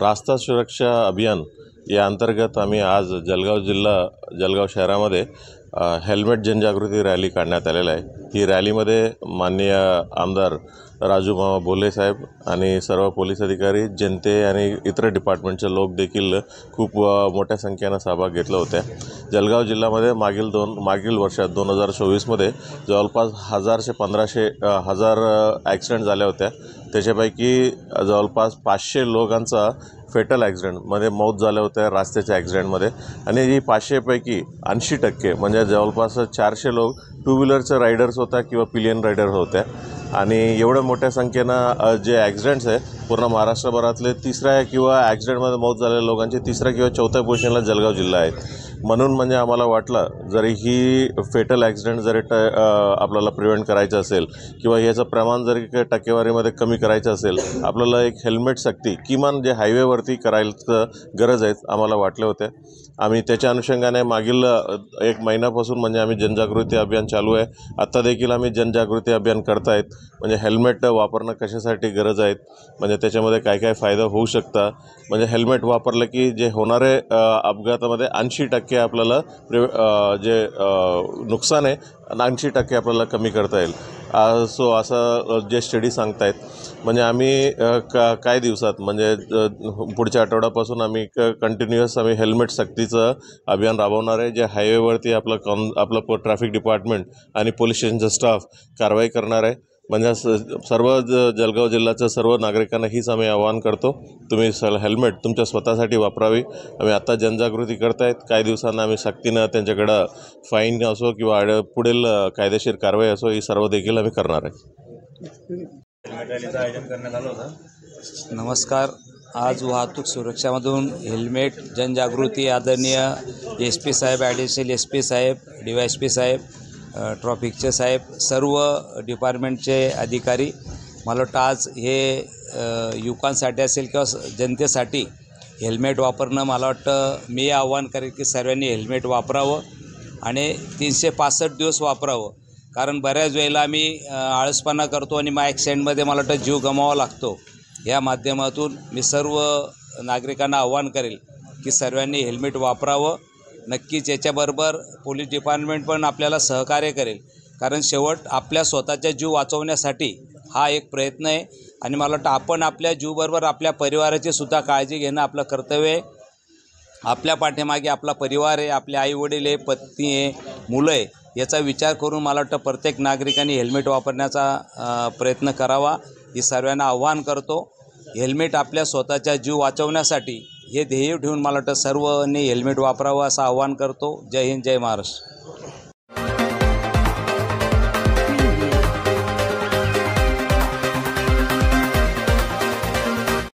रास्ता सुरक्षा अभियान या अंतर्गत आम्ही आज जळगाव शहरामध्ये हेल्मेट जनजागृती रॅली काढण्यात आलेला आहे। ही रॅलीमध्ये माननीय आमदार राजू मामा बोले साहेब आणि सर्व पोलीस अधिकारी, जनते आणि इतर डिपार्टमेंटचे लोक देखील खूप मोठ्या संख्येने सहभाग घेतला होता। जळगाव जिल्ह्यामध्ये मागील वर्षात 2024 मध्ये जवळपास 1000 ते 1500 ॲक्सिडेंट झाले होते। त्याच्यापैकी जवळपास 500 लोकांचा फेटल ॲक्सिडेंटमध्ये मौत झाले होते रस्त्याच्या ॲक्सिडेंटमध्ये, आणि ही 500 पैकी 80% म्हणजे जवळपास 400 लोक टू व्हीलरचे रायडर्स होता किंवा पिलियन रायडर होते। आणि एवढ्या मोठ्या संख्येनं जे ॲक्सिडेंट्स आहे पूर्ण महाराष्ट्रभरातले तिसऱ्या किंवा ॲक्सिडेंटमध्ये मौत झालेल्या लोकांची तिसऱ्या किंवा चौथ्या पोझिशनला जळगाव जिल्हा आहे। म्हणून म्हणजे आम्हाला वाटलं जरी ही फेटल ॲक्सिडेंट जरी आपल्याला प्रिव्हेंट करायचं असेल किंवा याचं प्रमाण जरी टक्केवारीमध्ये कमी करायचं असेल, आपल्याला एक हेल्मेट सक्ती किमान जे हायवेवरती करायचं गरज आहे आम्हाला वाटले होते। आम्ही त्याच्या अनुषंगाने मागील 1 महिन्यापासून म्हणजे आम्ही जनजागृती अभियान चालू आहे। आत्ता देखील आम्ही जनजागृती अभियान करतायत, म्हणजे हेल्मेट वापरणं कशासाठी गरज आहे, म्हणजे त्याच्यामध्ये काय काय फायदा होऊ शकता, म्हणजे हेल्मेट वापरलं की जे होणारे अपघातामध्ये 80% आपल्याला जे नुकसान आहे 80% आपल्याला कमी करता येईल। सो असं जे स्टडी सांगतायत, म्हणजे आम्ही काही दिवसात म्हणजे पुढच्या आठवड्यापासून आम्ही कंटिन्युअस आम्ही हेल्मेट सक्तीचं अभियान राबवणार आहे। जे हायवेवरती आपलं ट्रॅफिक डिपार्टमेंट आणि पोलीस स्टेशनचा स्टाफ कारवाई करणार आहे। म्हणजे सर्व जळगाव जिल्ह्याच्या सर्व नागरिकांना हीच आम्ही आवाहन करतो, तुम्ही हेल्मेट तुमच्या स्वतःसाठी वापरावी। आम्ही आता जनजागृती करतायत, काही दिवसांना आम्ही सक्तीनं त्यांच्याकडं फाईन असो किंवा पुढील कायदेशीर कारवाई असो ही सर्व देखील आम्ही करणार आहे। नमस्कार। आज वाहतूक सुरक्षामधून हेल्मेट जनजागृती आदरणीय SP साहेब, ॲडिशनल SP साहेब, DYSP साहेब, ट्रॉफिकचे साहेब, सर्व डिपार्टमेंटचे अधिकारी, मला वाटतं आज हे युवकांसाठी असेल किंवा जनतेसाठी हेल्मेट वापरणं, मला वाटतं मी आव्हान करेन की सर्वांनी हेल्मेट वापरावं आणि 365 दिवस वापरावं। कारण बऱ्याच वेळेला आम्ही आळसपणा करतो आणि मग ॲक्सिडेंटमध्ये मला वाटतं जीव गमावा लागतो। या माध्यमातून मी सर्व नागरिकांना आव्हान करेल की सर्वांनी हेल्मेट वापरावं। नक्कीच याच्याबरोबर पोलीस डिपार्टमेंट पण आपल्याला सहकार्य करेल, कारण शेवट आपल्या स्वतःचा जीव वाचवण्यासाठी हा एक प्रयत्न आहे। आणि मला वाटतं आपण आपल्या जीवाबरोबर आपल्या परिवाराची सुद्धा काळजी घेणं आपलं कर्तव्य आहे। आपल्या पाठीमागे आपला परिवार आहे, आपले आईवडील आहे, पत्नी आहे, मुलं आहे, याचा विचार करून मला वाटतं प्रत्येक नागरिकांनी हेल्मेट वापरण्याचा प्रयत्न करावा, ही सर्वांना आव्हान करतो। हेल्मेट आपल्या स्वतःचा जीव वाचवण्यासाठी हे ध्येय ठेवून मला वाटतं सर्वांनी हेल्मेट वापरावं असं आव्हान करतो। जय हिंद, जय महाराष्ट्र।